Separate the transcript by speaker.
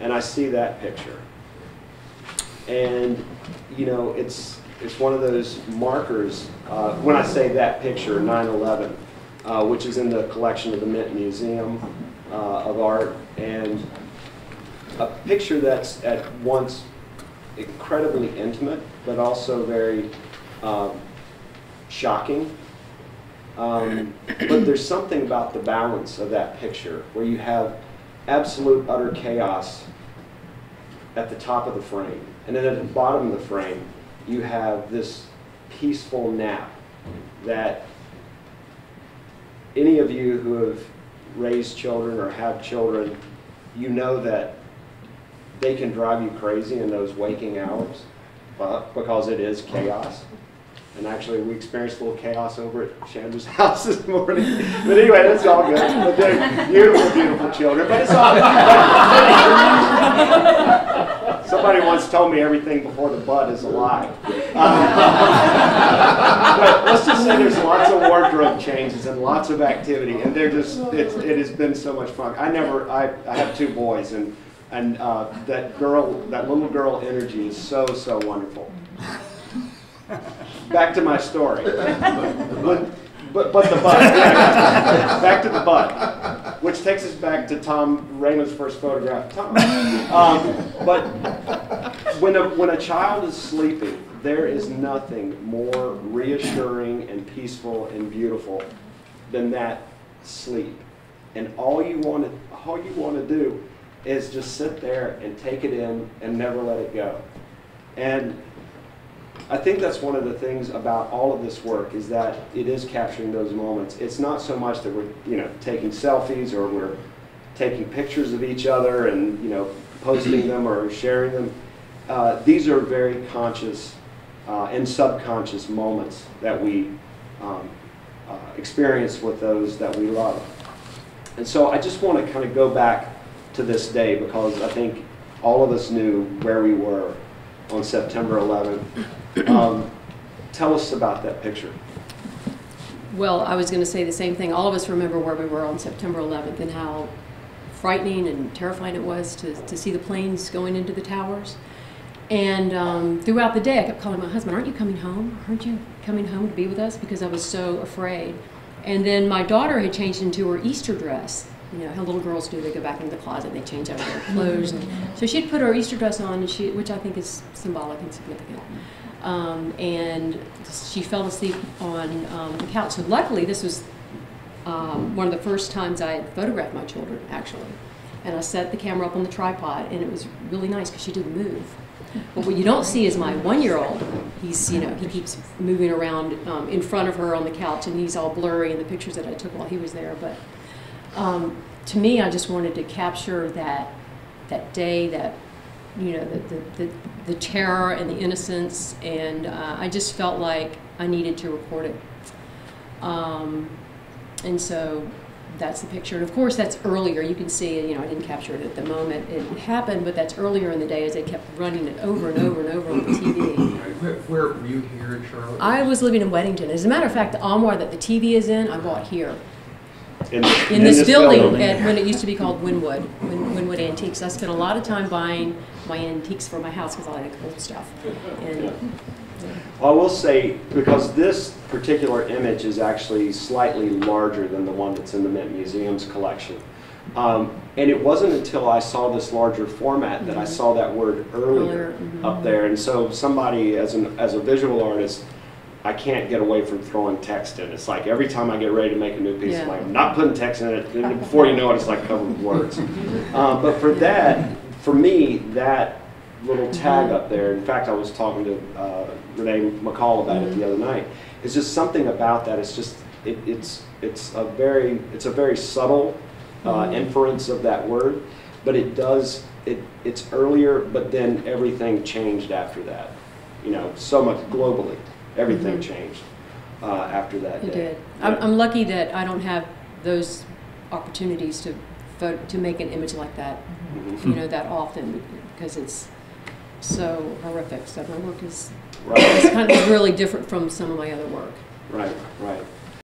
Speaker 1: and I see that picture. And, you know, it's one of those markers, when I say that picture, 9/11, which is in the collection of the Mint Museum of Art, and a picture that's at once incredibly intimate, but also very shocking. But there's something about the balance of that picture where you have absolute utter chaos at the top of the frame, and then at the bottom of the frame you have this peaceful nap that any of you who have raised children or have children, you know that they can drive you crazy in those waking hours, because it is chaos. And actually, we experienced a little chaos over at Chandra's house this morning. But anyway, that's all good. But they're beautiful, beautiful children. But it's all good. Somebody once told me everything before the bud is a lie. But let's just say there's lots of wardrobe changes and lots of activity, and they're just it has been so much fun. I have 2 boys, and that little girl energy is so wonderful. Back to my story. But the bud. Back to the bud, which takes us back to Raymond's first photograph of Tom. But when a child is sleeping, there is nothing more reassuring and peaceful and beautiful than that sleep. And all you want to do is just sit there and take it in and never let it go. And I think that's one of the things about all of this work, is that it is capturing those moments. It's not so much that we're, you know, taking selfies or we're taking pictures of each other and, you know, posting them or sharing them. These are very conscious and subconscious moments that we experience with those that we love. And so I just want to kind of go back to this day, because I think all of us knew where we were on September 11th. Tell us about that picture.
Speaker 2: Well, I was going to say the same thing. All of us remember where we were on September 11th and how frightening and terrifying it was to see the planes going into the towers. And throughout the day, I kept calling my husband, "Aren't you coming home? Aren't you coming home to be with us?" Because I was so afraid. And then my daughter had changed into her Easter dress. You know how little girls do, they go back into the closet, they change out of their clothes. And so she'd put her Easter dress on, and which I think is symbolic and significant. And she fell asleep on the couch. So luckily, this was one of the first times I had photographed my children, actually. And I set the camera up on the tripod, and it was really nice because she didn't move. But what you don't see is my 1-year-old. He's, you know, he keeps moving around in front of her on the couch, and he's all blurry in the pictures that I took while he was there. But to me, I just wanted to capture that day, that, you know, the terror and the innocence, and I just felt like I needed to record it. And so that's the picture. And of course, that's earlier. You can see, you know, I didn't capture it at the moment it happened, but that's earlier in the day as they kept running it over and over and over on the TV.
Speaker 3: Where were you here in Charlotte?
Speaker 2: I was living in Weddington. As a matter of fact, the armoire that the TV is in, I bought here.
Speaker 1: In
Speaker 2: this building when it used to be called Wynwood Antiques. I spent a lot of time buying my antiques for my house because I like old stuff. And, yeah.
Speaker 1: Well, I will say, because this particular image is actually slightly larger than the one that's in the Mint Museum's collection. And it wasn't until I saw this larger format that I saw that word earlier up there. And so somebody, as a visual artist, I can't get away from throwing text in. It's like every time I get ready to make a new piece, I'm like, I'm not putting text in it. And before you know it, it's like covered with words. But for me, that little tag up there, in fact, I was talking to Renee McCall about it the other night. It's just something about that. It's just, it's a very subtle inference of that word, but it's earlier, but then everything changed after that. You know, so much globally. Everything changed after that day.
Speaker 2: It did. Yeah. I'm lucky that I don't have those opportunities to make an image like that, you know, that often, because it's so horrific. So my work is kind of really different from some of my other work.
Speaker 1: Right, right.